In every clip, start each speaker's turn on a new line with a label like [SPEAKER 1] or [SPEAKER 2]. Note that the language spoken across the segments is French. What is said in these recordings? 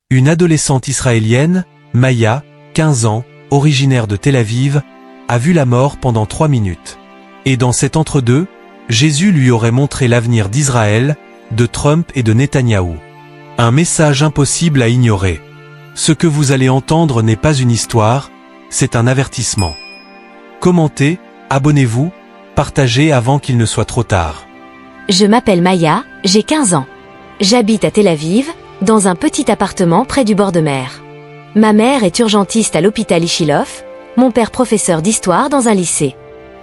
[SPEAKER 1] Une adolescente israélienne, Maya, 15 ans, originaire de Tel Aviv, a vu la mort pendant 3 minutes. Et dans cet entre-deux, Jésus lui aurait montré l'avenir d'Israël, de Trump et de Netanyahou. Un message impossible à ignorer. Ce que vous allez entendre n'est pas une histoire, c'est un avertissement. Commentez, abonnez-vous, partagez avant qu'il ne soit trop tard.
[SPEAKER 2] Je m'appelle Maya, j'ai 15 ans. J'habite à Tel Aviv, dans un petit appartement près du bord de mer. Ma mère est urgentiste à l'hôpital Ichilov, mon père professeur d'histoire dans un lycée.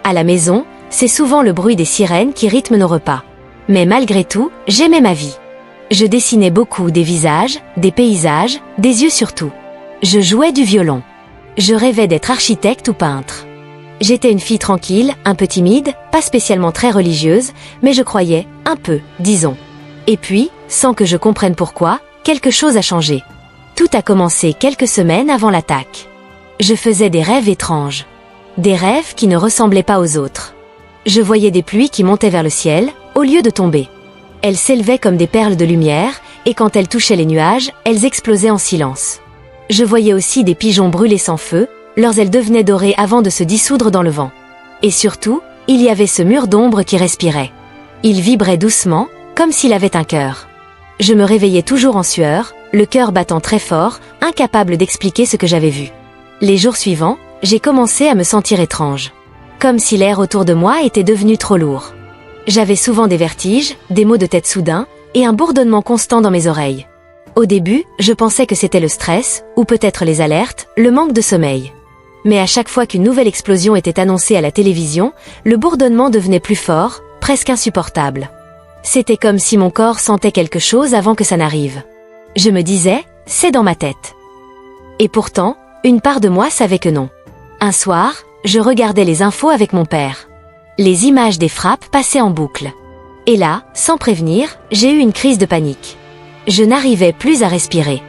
[SPEAKER 2] À la maison, c'est souvent le bruit des sirènes qui rythme nos repas. Mais malgré tout, j'aimais ma vie. Je dessinais beaucoup des visages, des paysages, des yeux surtout. Je jouais du violon. Je rêvais d'être architecte ou peintre. J'étais une fille tranquille, un peu timide, pas spécialement très religieuse, mais je croyais, un peu, disons. Et puis, sans que je comprenne pourquoi, quelque chose a changé. Tout a commencé quelques semaines avant l'attaque. Je faisais des rêves étranges. Des rêves qui ne ressemblaient pas aux autres. Je voyais des pluies qui montaient vers le ciel, au lieu de tomber. Elles s'élevaient comme des perles de lumière, et quand elles touchaient les nuages, elles explosaient en silence. Je voyais aussi des pigeons brûler sans feu, leurs ailes devenaient dorées avant de se dissoudre dans le vent. Et surtout, il y avait ce mur d'ombre qui respirait. Il vibrait doucement, comme s'il avait un cœur. Je me réveillais toujours en sueur, le cœur battant très fort, incapable d'expliquer ce que j'avais vu. Les jours suivants, j'ai commencé à me sentir étrange. Comme si l'air autour de moi était devenu trop lourd. J'avais souvent des vertiges, des maux de tête soudains, et un bourdonnement constant dans mes oreilles. Au début, je pensais que c'était le stress, ou peut-être les alertes, le manque de sommeil. Mais à chaque fois qu'une nouvelle explosion était annoncée à la télévision, le bourdonnement devenait plus fort, presque insupportable. C'était comme si mon corps sentait quelque chose avant que ça n'arrive. Je me disais, c'est dans ma tête. Et pourtant, une part de moi savait que non. Un soir, je regardais les infos avec mon père. Les images des frappes passaient en boucle. Et là, sans prévenir, j'ai eu une crise de panique. Je n'arrivais plus à respirer.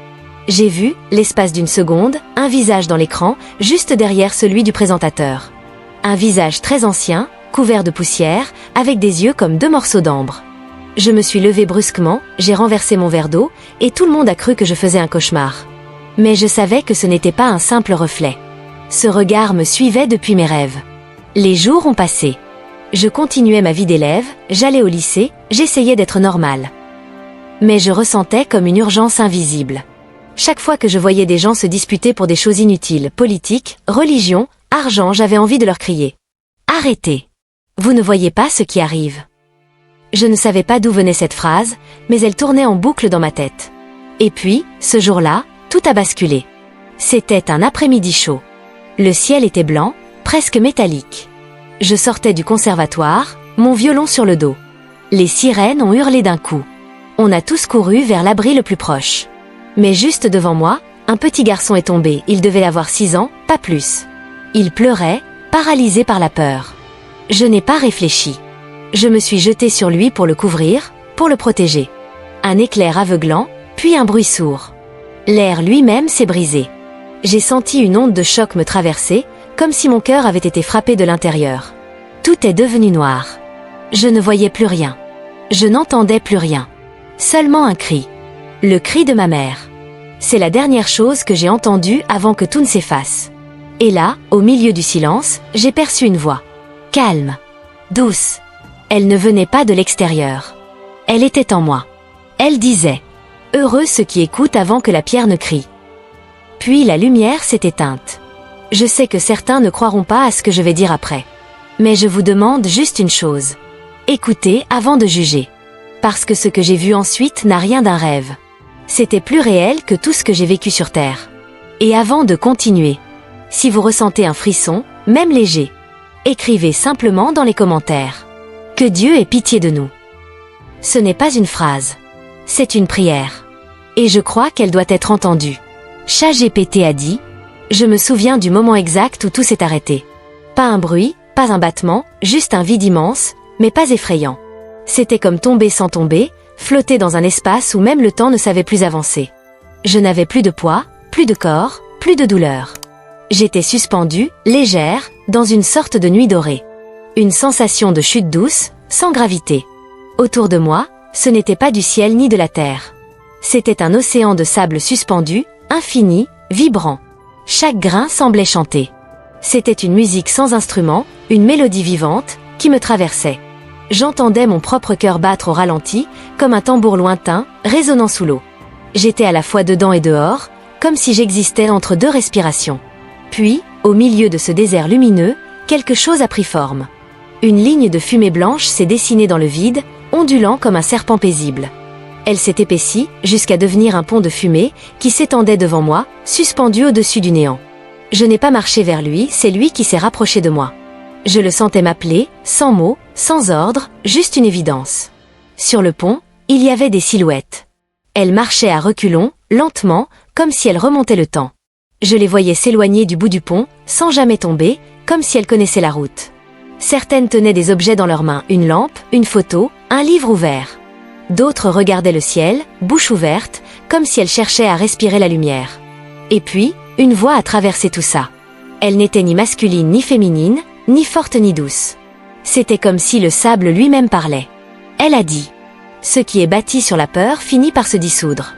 [SPEAKER 2] J'ai vu, l'espace d'une seconde, un visage dans l'écran, juste derrière celui du présentateur. Un visage très ancien, couvert de poussière, avec des yeux comme 2 morceaux d'ambre. Je me suis levée brusquement, j'ai renversé mon verre d'eau, et tout le monde a cru que je faisais un cauchemar. Mais je savais que ce n'était pas un simple reflet. Ce regard me suivait depuis mes rêves. Les jours ont passé. Je continuais ma vie d'élève, j'allais au lycée, j'essayais d'être normale. Mais je ressentais comme une urgence invisible. Chaque fois que je voyais des gens se disputer pour des choses inutiles, politique, religion, argent, j'avais envie de leur crier. Arrêtez! Vous ne voyez pas ce qui arrive. Je ne savais pas d'où venait cette phrase, mais elle tournait en boucle dans ma tête. Et puis, ce jour-là, tout a basculé. C'était un après-midi chaud. Le ciel était blanc, presque métallique. Je sortais du conservatoire, mon violon sur le dos. Les sirènes ont hurlé d'un coup. On a tous couru vers l'abri le plus proche. Mais juste devant moi, un petit garçon est tombé, il devait avoir 6 ans, pas plus. Il pleurait, paralysé par la peur. Je n'ai pas réfléchi. Je me suis jetée sur lui pour le couvrir, pour le protéger. Un éclair aveuglant, puis un bruit sourd. L'air lui-même s'est brisé. J'ai senti une onde de choc me traverser, comme si mon cœur avait été frappé de l'intérieur. Tout est devenu noir. Je ne voyais plus rien. Je n'entendais plus rien. Seulement un cri. Le cri de ma mère. C'est la dernière chose que j'ai entendue avant que tout ne s'efface. Et là, au milieu du silence, j'ai perçu une voix. Calme. Douce. Elle ne venait pas de l'extérieur. Elle était en moi. Elle disait « Heureux ceux qui écoutent avant que la pierre ne crie ». Puis la lumière s'est éteinte. Je sais que certains ne croiront pas à ce que je vais dire après. Mais je vous demande juste une chose. Écoutez avant de juger. Parce que ce que j'ai vu ensuite n'a rien d'un rêve. C'était plus réel que tout ce que j'ai vécu sur Terre. Et avant de continuer, si vous ressentez un frisson, même léger, écrivez simplement dans les commentaires. Que Dieu ait pitié de nous. Ce n'est pas une phrase. C'est une prière. Et je crois qu'elle doit être entendue. ChatGPT a dit « Je me souviens du moment exact où tout s'est arrêté. Pas un bruit, pas un battement, juste un vide immense, mais pas effrayant. C'était comme tomber sans tomber, flotter dans un espace où même le temps ne savait plus avancer. Je n'avais plus de poids, plus de corps, plus de douleur. J'étais suspendue, légère, dans une sorte de nuit dorée. Une sensation de chute douce, sans gravité. Autour de moi, ce n'était pas du ciel ni de la terre. C'était un océan de sable suspendu, infini, vibrant. Chaque grain semblait chanter. C'était une musique sans instrument, une mélodie vivante, qui me traversait. J'entendais mon propre cœur battre au ralenti, comme un tambour lointain, résonnant sous l'eau. J'étais à la fois dedans et dehors, comme si j'existais entre deux respirations. Puis, au milieu de ce désert lumineux, quelque chose a pris forme. Une ligne de fumée blanche s'est dessinée dans le vide, ondulant comme un serpent paisible. Elle s'est épaissie, jusqu'à devenir un pont de fumée, qui s'étendait devant moi, suspendu au-dessus du néant. Je n'ai pas marché vers lui, c'est lui qui s'est rapproché de moi. Je le sentais m'appeler, sans mots, sans ordre, juste une évidence. Sur le pont, il y avait des silhouettes. Elles marchaient à reculons, lentement, comme si elles remontaient le temps. Je les voyais s'éloigner du bout du pont, sans jamais tomber, comme si elles connaissaient la route. Certaines tenaient des objets dans leurs mains, une lampe, une photo, un livre ouvert. D'autres regardaient le ciel, bouche ouverte, comme si elles cherchaient à respirer la lumière. Et puis, une voix a traversé tout ça. Elle n'était ni masculine ni féminine, ni forte ni douce. C'était comme si le sable lui-même parlait. Elle a dit « Ce qui est bâti sur la peur finit par se dissoudre ».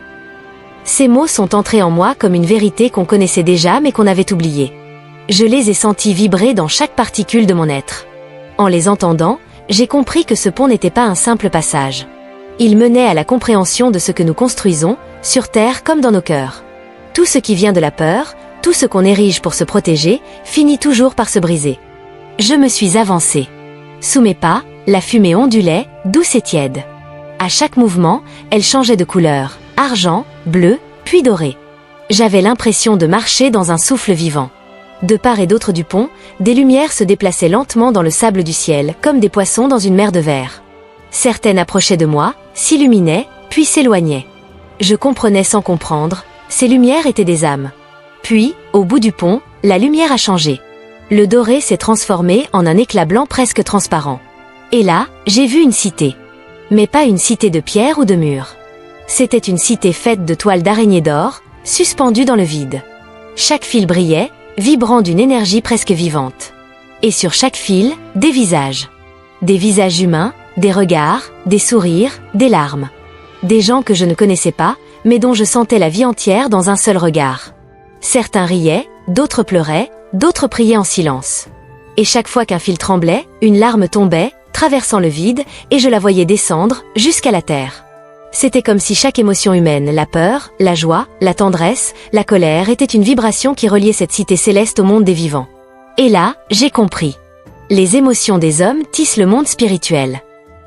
[SPEAKER 2] Ces mots sont entrés en moi comme une vérité qu'on connaissait déjà mais qu'on avait oubliée. Je les ai sentis vibrer dans chaque particule de mon être. En les entendant, j'ai compris que ce pont n'était pas un simple passage. Il menait à la compréhension de ce que nous construisons, sur terre comme dans nos cœurs. Tout ce qui vient de la peur, tout ce qu'on érige pour se protéger, finit toujours par se briser. Je me suis avancée. Sous mes pas, la fumée ondulait, douce et tiède. À chaque mouvement, elle changeait de couleur, argent, bleu, puis doré. J'avais l'impression de marcher dans un souffle vivant. De part et d'autre du pont, des lumières se déplaçaient lentement dans le sable du ciel, comme des poissons dans une mer de verre. Certaines approchaient de moi, s'illuminaient, puis s'éloignaient. Je comprenais sans comprendre, ces lumières étaient des âmes. Puis, au bout du pont, la lumière a changé. Le doré s'est transformé en un éclat blanc presque transparent. Et là, j'ai vu une cité. Mais pas une cité de pierre ou de murs. C'était une cité faite de toiles d'araignées d'or, suspendues dans le vide. Chaque fil brillait, vibrant d'une énergie presque vivante. Et sur chaque fil, des visages. Des visages humains, des regards, des sourires, des larmes. Des gens que je ne connaissais pas, mais dont je sentais la vie entière dans un seul regard. Certains riaient, d'autres pleuraient, d'autres priaient en silence. Et chaque fois qu'un fil tremblait, une larme tombait, traversant le vide, et je la voyais descendre, jusqu'à la terre. C'était comme si chaque émotion humaine, la peur, la joie, la tendresse, la colère, était une vibration qui reliait cette cité céleste au monde des vivants. Et là, j'ai compris. Les émotions des hommes tissent le monde spirituel.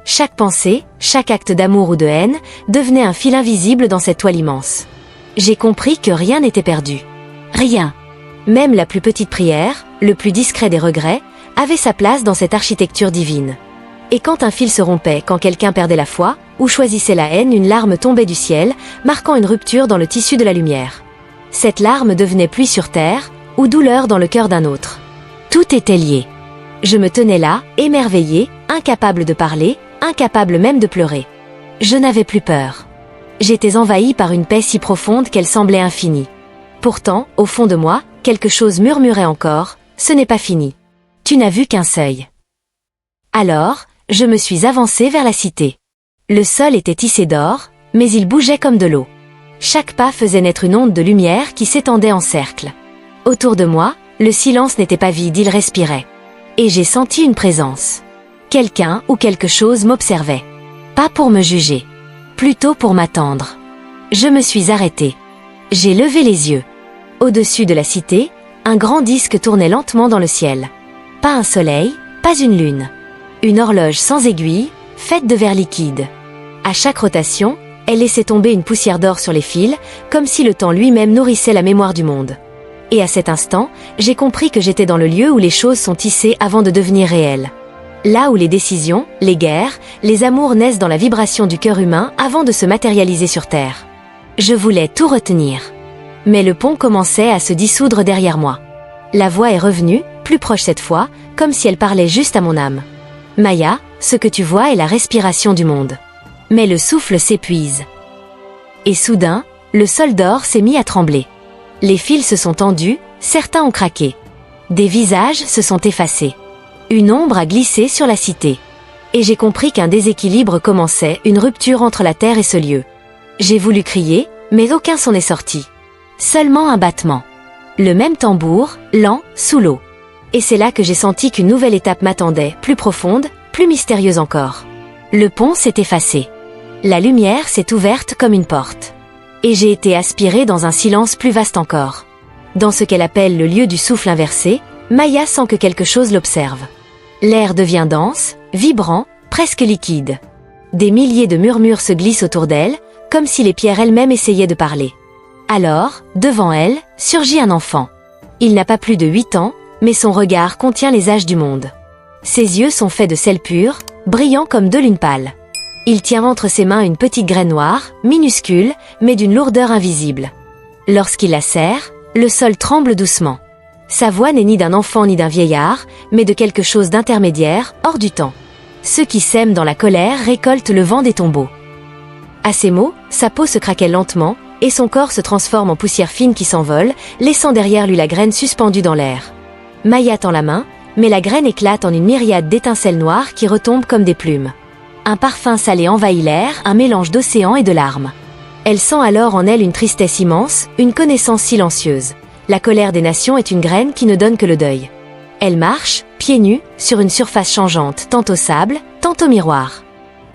[SPEAKER 2] Chaque pensée, chaque acte d'amour ou de haine, devenait un fil invisible dans cette toile immense. J'ai compris que rien n'était perdu. Rien. Même la plus petite prière, le plus discret des regrets, avait sa place dans cette architecture divine. Et quand un fil se rompait, quand quelqu'un perdait la foi, ou choisissait la haine, une larme tombait du ciel, marquant une rupture dans le tissu de la lumière. Cette larme devenait pluie sur terre, ou douleur dans le cœur d'un autre. Tout était lié. Je me tenais là, émerveillée, incapable de parler, incapable même de pleurer. Je n'avais plus peur. J'étais envahie par une paix si profonde qu'elle semblait infinie. Pourtant, au fond de moi, quelque chose murmurait encore, ce n'est pas fini. Tu n'as vu qu'un seuil. Alors, je me suis avancée vers la cité. Le sol était tissé d'or, mais il bougeait comme de l'eau. Chaque pas faisait naître une onde de lumière qui s'étendait en cercle. Autour de moi, le silence n'était pas vide, il respirait. Et j'ai senti une présence. Quelqu'un ou quelque chose m'observait. Pas pour me juger. Plutôt pour m'attendre. Je me suis arrêtée. J'ai levé les yeux. Au-dessus de la cité, un grand disque tournait lentement dans le ciel. Pas un soleil, pas une lune. Une horloge sans aiguille, faite de verre liquide. À chaque rotation, elle laissait tomber une poussière d'or sur les fils, comme si le temps lui-même nourrissait la mémoire du monde. Et à cet instant, j'ai compris que j'étais dans le lieu où les choses sont tissées avant de devenir réelles. Là où les décisions, les guerres, les amours naissent dans la vibration du cœur humain avant de se matérialiser sur Terre. Je voulais tout retenir. Mais le pont commençait à se dissoudre derrière moi. La voix est revenue, plus proche cette fois, comme si elle parlait juste à mon âme. Maya, ce que tu vois est la respiration du monde. Mais le souffle s'épuise. Et soudain, le sol d'or s'est mis à trembler. Les fils se sont tendus, certains ont craqué. Des visages se sont effacés. Une ombre a glissé sur la cité. Et j'ai compris qu'un déséquilibre commençait, une rupture entre la terre et ce lieu. J'ai voulu crier, mais aucun son n'est sorti. Seulement un battement. Le même tambour, lent, sous l'eau. Et c'est là que j'ai senti qu'une nouvelle étape m'attendait, plus profonde, plus mystérieuse encore. Le pont s'est effacé. La lumière s'est ouverte comme une porte. Et j'ai été aspirée dans un silence plus vaste encore. Dans ce qu'elle appelle le lieu du souffle inversé, Maya sent que quelque chose l'observe. L'air devient dense, vibrant, presque liquide. Des milliers de murmures se glissent autour d'elle, comme si les pierres elles-mêmes essayaient de parler. Alors, devant elle, surgit un enfant. Il n'a pas plus de 8 ans, mais son regard contient les âges du monde. Ses yeux sont faits de sel pur, brillants comme deux lunes pâles. Il tient entre ses mains une petite graine noire, minuscule, mais d'une lourdeur invisible. Lorsqu'il la serre, le sol tremble doucement. Sa voix n'est ni d'un enfant ni d'un vieillard, mais de quelque chose d'intermédiaire, hors du temps. Ceux qui sèment dans la colère récoltent le vent des tombeaux. À ces mots, sa peau se craquelle lentement, et son corps se transforme en poussière fine qui s'envole, laissant derrière lui la graine suspendue dans l'air. Maya tend la main, mais la graine éclate en une myriade d'étincelles noires qui retombent comme des plumes. Un parfum salé envahit l'air, un mélange d'océan et de larmes. Elle sent alors en elle une tristesse immense, une connaissance silencieuse. La colère des nations est une graine qui ne donne que le deuil. Elle marche, pieds nus, sur une surface changeante, tantôt sable, tantôt miroir.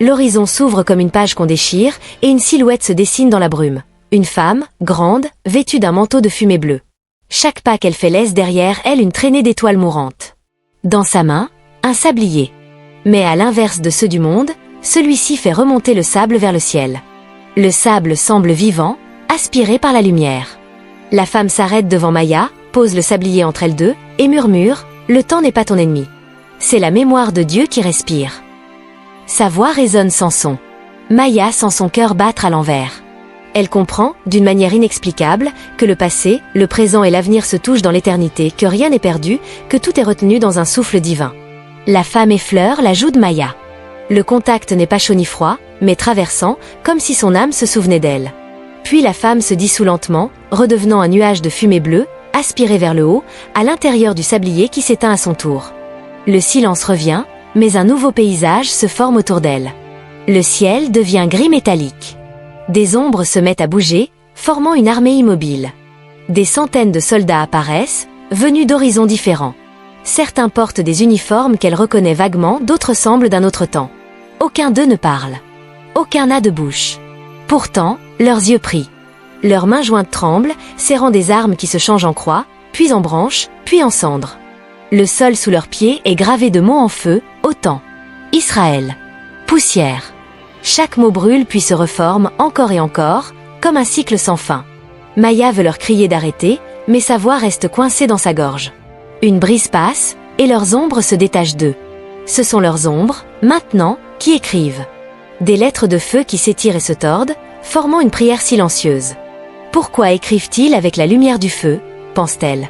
[SPEAKER 2] L'horizon s'ouvre comme une page qu'on déchire, et une silhouette se dessine dans la brume. Une femme, grande, vêtue d'un manteau de fumée bleue. Chaque pas qu'elle fait laisse derrière elle une traînée d'étoiles mourantes. Dans sa main, un sablier. Mais à l'inverse de ceux du monde, celui-ci fait remonter le sable vers le ciel. Le sable semble vivant, aspiré par la lumière. La femme s'arrête devant Maya, pose le sablier entre elles deux, et murmure « Le temps n'est pas ton ennemi. C'est la mémoire de Dieu qui respire. » Sa voix résonne sans son. Maya sent son cœur battre à l'envers. Elle comprend, d'une manière inexplicable, que le passé, le présent et l'avenir se touchent dans l'éternité, que rien n'est perdu, que tout est retenu dans un souffle divin. La femme effleure la joue de Maya. Le contact n'est pas chaud ni froid, mais traversant, comme si son âme se souvenait d'elle. Puis la femme se dissout lentement, redevenant un nuage de fumée bleue, aspiré vers le haut, à l'intérieur du sablier qui s'éteint à son tour. Le silence revient, mais un nouveau paysage se forme autour d'elle. Le ciel devient gris métallique. Des ombres se mettent à bouger, formant une armée immobile. Des centaines de soldats apparaissent, venus d'horizons différents. Certains portent des uniformes qu'elle reconnaît vaguement, d'autres semblent d'un autre temps. Aucun d'eux ne parle. Aucun n'a de bouche. Pourtant, leurs yeux prient. Leurs mains jointes tremblent, serrant des armes qui se changent en croix, puis en branches, puis en cendres. Le sol sous leurs pieds est gravé de mots en feu, autant. Israël. Poussière. Chaque mot brûle puis se reforme, encore et encore, comme un cycle sans fin. Maya veut leur crier d'arrêter, mais sa voix reste coincée dans sa gorge. Une brise passe, et leurs ombres se détachent d'eux. Ce sont leurs ombres, maintenant, qui écrivent. Des lettres de feu qui s'étirent et se tordent, formant une prière silencieuse. Pourquoi écrivent-ils avec la lumière du feu, pense-t-elle.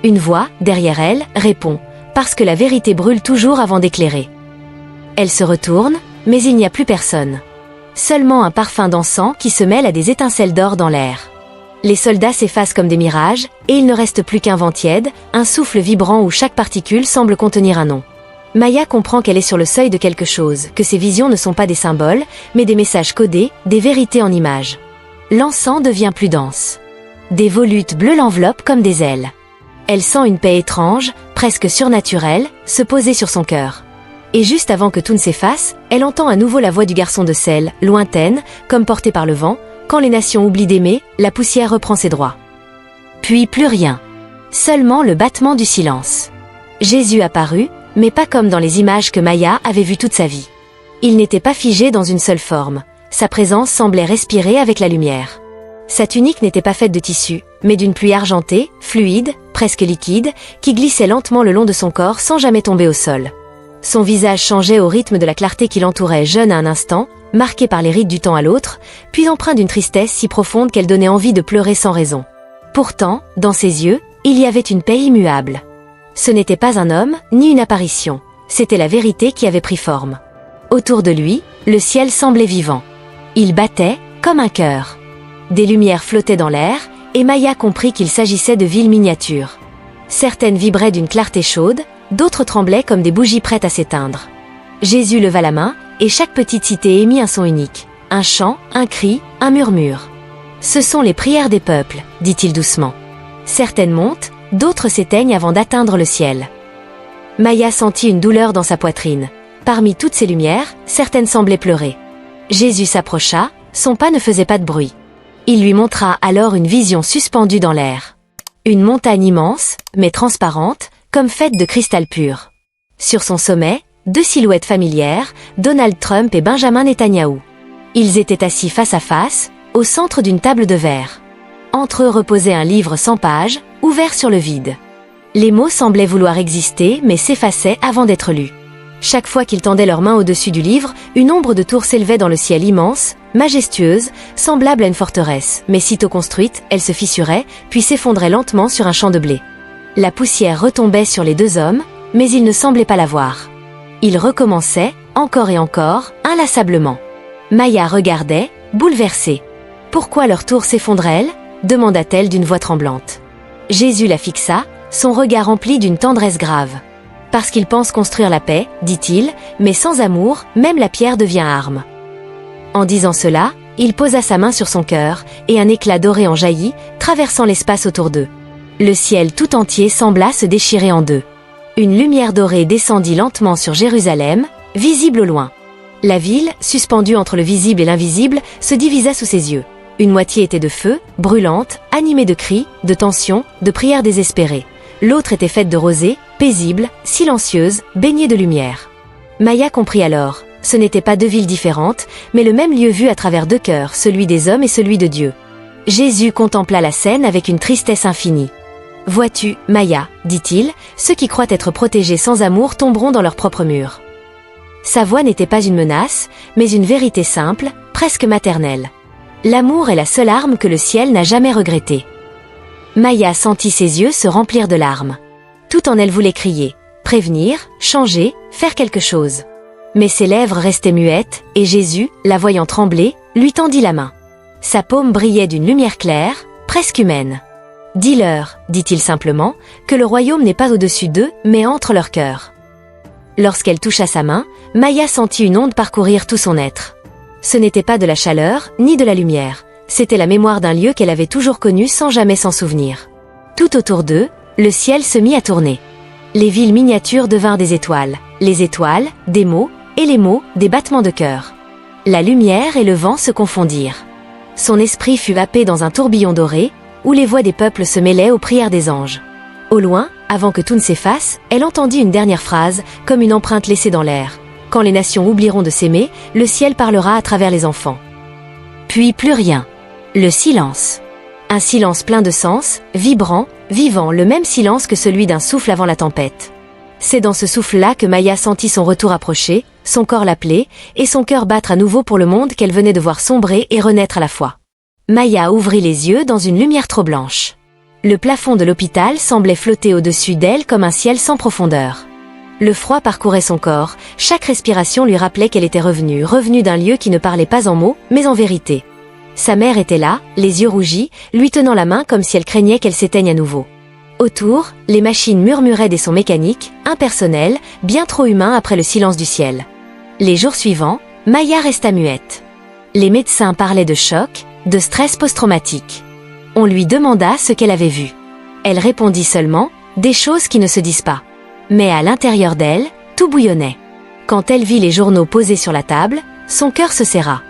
[SPEAKER 2] Une voix, derrière elle, répond, parce que la vérité brûle toujours avant d'éclairer. Elle se retourne, mais il n'y a plus personne. Seulement un parfum d'encens qui se mêle à des étincelles d'or dans l'air. Les soldats s'effacent comme des mirages, et il ne reste plus qu'un vent tiède, un souffle vibrant où chaque particule semble contenir un nom. Maya comprend qu'elle est sur le seuil de quelque chose, que ses visions ne sont pas des symboles, mais des messages codés, des vérités en images. L'encens devient plus dense. Des volutes bleues l'enveloppent comme des ailes. Elle sent une paix étrange, presque surnaturelle, se poser sur son cœur. Et juste avant que tout ne s'efface, elle entend à nouveau la voix du garçon de sel, lointaine, comme portée par le vent. Quand les nations oublient d'aimer, la poussière reprend ses droits. Puis plus rien. Seulement le battement du silence. Jésus apparut, mais pas comme dans les images que Maya avait vues toute sa vie. Il n'était pas figé dans une seule forme. Sa présence semblait respirer avec la lumière. Sa tunique n'était pas faite de tissu, mais d'une pluie argentée, fluide, presque liquide, qui glissait lentement le long de son corps sans jamais tomber au sol. Son visage changeait au rythme de la clarté qui l'entourait, jeune à un instant, marqué par les rides du temps à l'autre, puis empreint d'une tristesse si profonde qu'elle donnait envie de pleurer sans raison. Pourtant, dans ses yeux, il y avait une paix immuable. Ce n'était pas un homme, ni une apparition, c'était la vérité qui avait pris forme. Autour de lui, le ciel semblait vivant. Il battait, comme un cœur. Des lumières flottaient dans l'air, et Maya comprit qu'il s'agissait de villes miniatures. Certaines vibraient d'une clarté chaude, d'autres tremblaient comme des bougies prêtes à s'éteindre. Jésus leva la main, et chaque petite cité émit un son unique. un chant, un cri, un murmure. Ce sont les prières des peuples, dit-il doucement. Certaines montent, d'autres s'éteignent avant d'atteindre le ciel. Maya sentit une douleur dans sa poitrine. Parmi toutes ces lumières, certaines semblaient pleurer. Jésus s'approcha, son pas ne faisait pas de bruit. Il lui montra alors une vision suspendue dans l'air. Une montagne immense, mais transparente, comme faite de cristal pur. Sur son sommet, deux silhouettes familières, Donald Trump et Benjamin Netanyahou. Ils étaient assis face à face, au centre d'une table de verre. Entre eux reposait un livre sans pages, ouvert sur le vide. Les mots semblaient vouloir exister, mais s'effaçaient avant d'être lus. Chaque fois qu'ils tendaient leurs mains au-dessus du livre, une ombre de tour s'élevait dans le ciel immense, majestueuse, semblable à une forteresse, mais sitôt construite, elle se fissurait, puis s'effondrait lentement sur un champ de blé. La poussière retombait sur les deux hommes, mais ils ne semblaient pas la voir. Ils recommençaient, encore et encore, inlassablement. Maya regardait, bouleversée. « Pourquoi leur tour s'effondrait-elle » demanda-t-elle d'une voix tremblante. Jésus la fixa, son regard rempli d'une tendresse grave. « Parce qu'ils pensent construire la paix, dit-il, mais sans amour, même la pierre devient arme. » En disant cela, il posa sa main sur son cœur, et un éclat doré en jaillit, traversant l'espace autour d'eux. Le ciel tout entier sembla se déchirer en deux. Une lumière dorée descendit lentement sur Jérusalem, visible au loin. La ville, suspendue entre le visible et l'invisible, se divisa sous ses yeux. Une moitié était de feu, brûlante, animée de cris, de tensions, de prières désespérées. L'autre était faite de rosée, paisible, silencieuse, baignée de lumière. Maya comprit alors. Ce n'étaient pas deux villes différentes, mais le même lieu vu à travers deux cœurs, celui des hommes et celui de Dieu. Jésus contempla la scène avec une tristesse infinie. « Vois-tu, Maya, dit-il, ceux qui croient être protégés sans amour tomberont dans leur propre mur. » Sa voix n'était pas une menace, mais une vérité simple, presque maternelle. L'amour est la seule arme que le ciel n'a jamais regrettée. Maya sentit ses yeux se remplir de larmes. Tout en elle voulait crier, prévenir, changer, faire quelque chose. Mais ses lèvres restaient muettes, et Jésus, la voyant trembler, lui tendit la main. Sa paume brillait d'une lumière claire, presque humaine. « Dis-leur, dit-il simplement, que le royaume n'est pas au-dessus d'eux, mais entre leurs cœurs. » Lorsqu'elle toucha sa main, Maya sentit une onde parcourir tout son être. Ce n'était pas de la chaleur, ni de la lumière. C'était la mémoire d'un lieu qu'elle avait toujours connu sans jamais s'en souvenir. Tout autour d'eux, le ciel se mit à tourner. Les villes miniatures devinrent des étoiles, les étoiles, des mots, et les mots, des battements de cœur. La lumière et le vent se confondirent. Son esprit fut happé dans un tourbillon doré, où les voix des peuples se mêlaient aux prières des anges. Au loin, avant que tout ne s'efface, elle entendit une dernière phrase, comme une empreinte laissée dans l'air. Quand les nations oublieront de s'aimer, le ciel parlera à travers les enfants. Puis plus rien. Le silence. Un silence plein de sens, vibrant, vivant, le même silence que celui d'un souffle avant la tempête. C'est dans ce souffle-là que Maya sentit son retour approcher, son corps l'appeler, et son cœur battre à nouveau pour le monde qu'elle venait de voir sombrer et renaître à la fois. Maya ouvrit les yeux dans une lumière trop blanche. Le plafond de l'hôpital semblait flotter au-dessus d'elle comme un ciel sans profondeur. Le froid parcourait son corps, chaque respiration lui rappelait qu'elle était revenue d'un lieu qui ne parlait pas en mots, mais en vérité. Sa mère était là, les yeux rougis, lui tenant la main comme si elle craignait qu'elle s'éteigne à nouveau. Autour, les machines murmuraient des sons mécaniques, impersonnels, bien trop humains après le silence du ciel. Les jours suivants, Maya resta muette. Les médecins parlaient de choc, de stress post-traumatique. On lui demanda ce qu'elle avait vu. Elle répondit seulement, des choses qui ne se disent pas. Mais à l'intérieur d'elle, tout bouillonnait. Quand elle vit les journaux posés sur la table, son cœur se serra.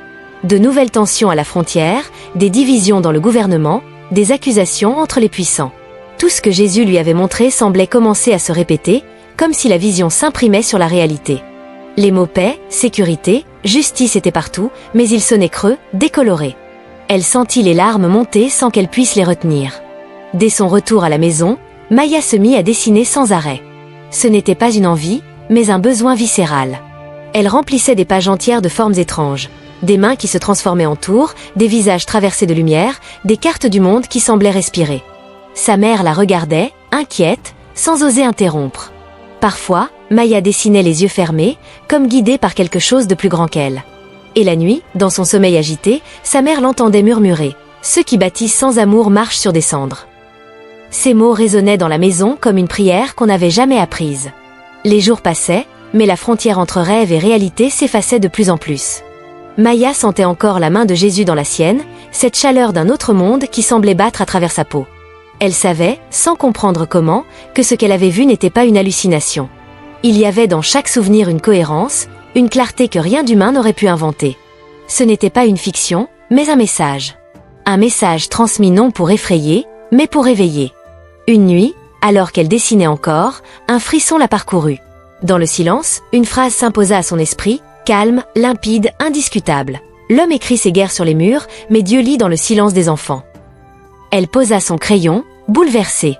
[SPEAKER 2] De nouvelles tensions à la frontière, des divisions dans le gouvernement, des accusations entre les puissants. Tout ce que Jésus lui avait montré semblait commencer à se répéter, comme si la vision s'imprimait sur la réalité. Les mots paix, sécurité, justice étaient partout, mais ils sonnaient creux, décolorés. Elle sentit les larmes monter sans qu'elle puisse les retenir. Dès son retour à la maison, Maya se mit à dessiner sans arrêt. Ce n'était pas une envie, mais un besoin viscéral. Elle remplissait des pages entières de formes étranges. Des mains qui se transformaient en tours, des visages traversés de lumière, des cartes du monde qui semblaient respirer. Sa mère la regardait, inquiète, sans oser interrompre. Parfois, Maya dessinait les yeux fermés, comme guidée par quelque chose de plus grand qu'elle. Et la nuit, dans son sommeil agité, sa mère l'entendait murmurer « Ceux qui bâtissent sans amour marchent sur des cendres ». Ces mots résonnaient dans la maison comme une prière qu'on n'avait jamais apprise. Les jours passaient, mais la frontière entre rêve et réalité s'effaçait de plus en plus. Maya sentait encore la main de Jésus dans la sienne, cette chaleur d'un autre monde qui semblait battre à travers sa peau. Elle savait, sans comprendre comment, que ce qu'elle avait vu n'était pas une hallucination. Il y avait dans chaque souvenir une cohérence, une clarté que rien d'humain n'aurait pu inventer. Ce n'était pas une fiction, mais un message. Un message transmis non pour effrayer, mais pour éveiller. Une nuit, alors qu'elle dessinait encore, un frisson la parcourut. Dans le silence, une phrase s'imposa à son esprit, calme, limpide, indiscutable. L'homme écrit ses guerres sur les murs, mais Dieu lit dans le silence des enfants. Elle posa son crayon, bouleversée.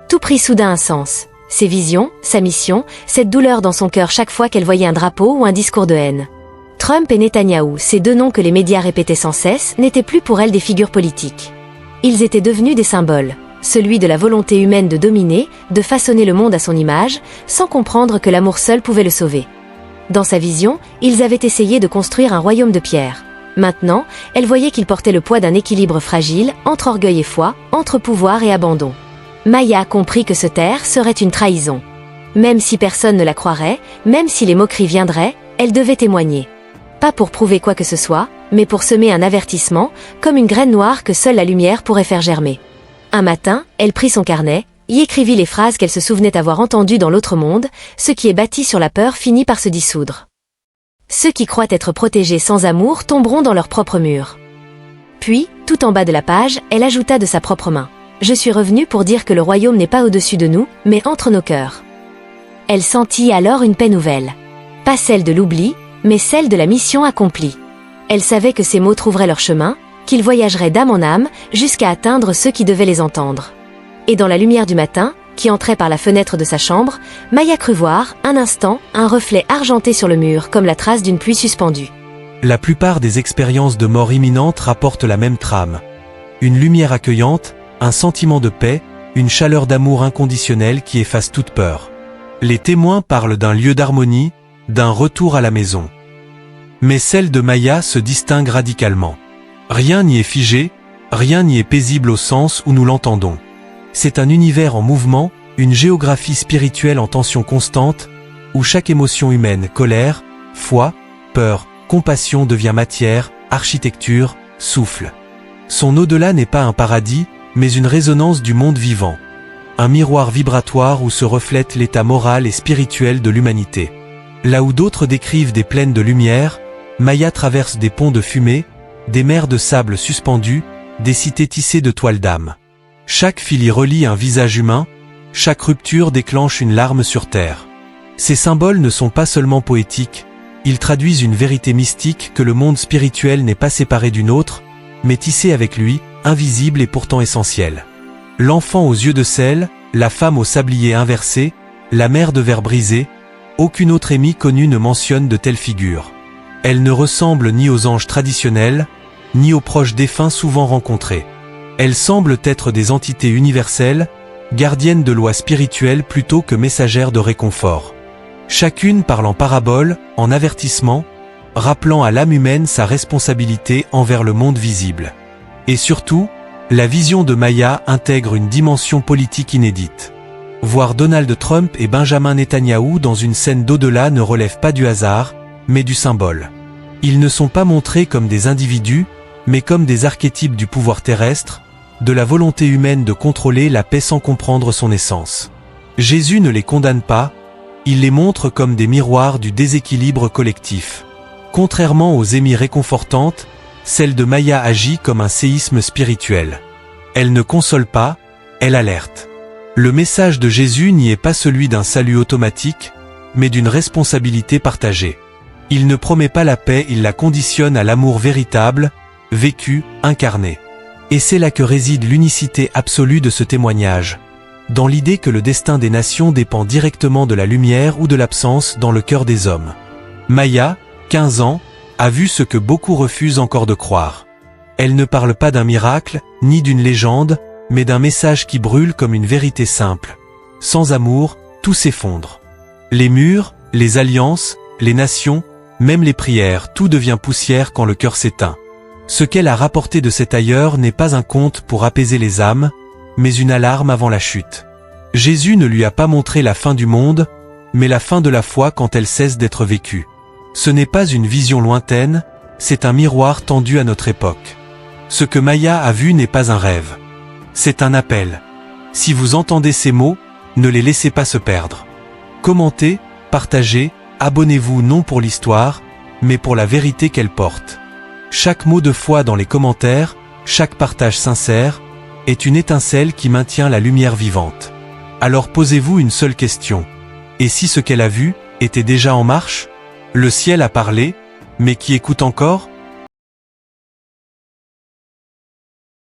[SPEAKER 2] Tout prit soudain un sens. Ses visions, sa mission, cette douleur dans son cœur chaque fois qu'elle voyait un drapeau ou un discours de haine. Trump et Netanyahou, ces deux noms que les médias répétaient sans cesse, n'étaient plus pour elle des figures politiques. Ils étaient devenus des symboles. Celui de la volonté humaine de dominer, de façonner le monde à son image, sans comprendre que l'amour seul pouvait le sauver. Dans sa vision, ils avaient essayé de construire un royaume de pierre. Maintenant, elle voyait qu'il portait le poids d'un équilibre fragile, entre orgueil et foi, entre pouvoir et abandon. Maya comprit que se taire serait une trahison. Même si personne ne la croirait, même si les moqueries viendraient, elle devait témoigner. Pas pour prouver quoi que ce soit, mais pour semer un avertissement, comme une graine noire que seule la lumière pourrait faire germer. Un matin, elle prit son carnet, y écrivit les phrases qu'elle se souvenait avoir entendues dans l'autre monde, ce qui est bâti sur la peur finit par se dissoudre. Ceux qui croient être protégés sans amour tomberont dans leur propre mur. Puis, tout en bas de la page, elle ajouta de sa propre main. Je suis revenue pour dire que le royaume n'est pas au-dessus de nous, mais entre nos cœurs. Elle sentit alors une paix nouvelle. Pas celle de l'oubli, mais celle de la mission accomplie. Elle savait que ces mots trouveraient leur chemin, qu'ils voyageraient d'âme en âme, jusqu'à atteindre ceux qui devaient les entendre. Et dans la lumière du matin, qui entrait par la fenêtre de sa chambre, Maya crut voir, un instant, un reflet argenté sur le mur, comme la trace d'une pluie suspendue.
[SPEAKER 1] La plupart des expériences de mort imminente rapportent la même trame. Une lumière accueillante, un sentiment de paix, une chaleur d'amour inconditionnel qui efface toute peur. Les témoins parlent d'un lieu d'harmonie, d'un retour à la maison. Mais celle de Maya se distingue radicalement. Rien n'y est figé, rien n'y est paisible au sens où nous l'entendons. C'est un univers en mouvement, une géographie spirituelle en tension constante, où chaque émotion humaine, colère, foi, peur, compassion devient matière, architecture, souffle. Son au-delà n'est pas un paradis, mais une résonance du monde vivant. Un miroir vibratoire où se reflète l'état moral et spirituel de l'humanité. Là où d'autres décrivent des plaines de lumière, Maya traverse des ponts de fumée, des mers de sable suspendus, des cités tissées de toiles d'âme. Chaque fil y relie un visage humain, chaque rupture déclenche une larme sur terre. Ces symboles ne sont pas seulement poétiques, ils traduisent une vérité mystique que le monde spirituel n'est pas séparé d'une autre, mais tissé avec lui, invisible et pourtant essentiel. L'enfant aux yeux de sel, la femme au sablier inversé, la mère de verre brisé, aucune autre émie connue ne mentionne de telles figures. Elles ne ressemblent ni aux anges traditionnels, ni aux proches défunts souvent rencontrés. Elles semblent être des entités universelles, gardiennes de lois spirituelles plutôt que messagères de réconfort. Chacune parle en parabole, en avertissement, rappelant à l'âme humaine sa responsabilité envers le monde visible. Et surtout, la vision de Maya intègre une dimension politique inédite. Voir Donald Trump et Benjamin Netanyahou dans une scène d'au-delà ne relève pas du hasard, mais du symbole. Ils ne sont pas montrés comme des individus, mais comme des archétypes du pouvoir terrestre, de la volonté humaine de contrôler la paix sans comprendre son essence. Jésus ne les condamne pas, il les montre comme des miroirs du déséquilibre collectif. Contrairement aux émis réconfortantes, celle de Maya agit comme un séisme spirituel. Elle ne console pas, elle alerte. Le message de Jésus n'y est pas celui d'un salut automatique, mais d'une responsabilité partagée. Il ne promet pas la paix, il la conditionne à l'amour véritable, vécu, incarné. Et c'est là que réside l'unicité absolue de ce témoignage. Dans l'idée que le destin des nations dépend directement de la lumière ou de l'absence dans le cœur des hommes. Maya, 15 ans, a vu ce que beaucoup refusent encore de croire. Elle ne parle pas d'un miracle, ni d'une légende, mais d'un message qui brûle comme une vérité simple. Sans amour, tout s'effondre. Les murs, les alliances, les nations, même les prières, tout devient poussière quand le cœur s'éteint. Ce qu'elle a rapporté de cet ailleurs n'est pas un conte pour apaiser les âmes, mais une alarme avant la chute. Jésus ne lui a pas montré la fin du monde, mais la fin de la foi quand elle cesse d'être vécue. Ce n'est pas une vision lointaine, c'est un miroir tendu à notre époque. Ce que Maya a vu n'est pas un rêve. C'est un appel. Si vous entendez ces mots, ne les laissez pas se perdre. Commentez, partagez, abonnez-vous non pour l'histoire, mais pour la vérité qu'elle porte. Chaque mot de foi dans les commentaires, chaque partage sincère, est une étincelle qui maintient la lumière vivante. Alors posez-vous une seule question. Et si ce qu'elle a vu était déjà en marche? Le ciel a parlé, mais qui écoute encore?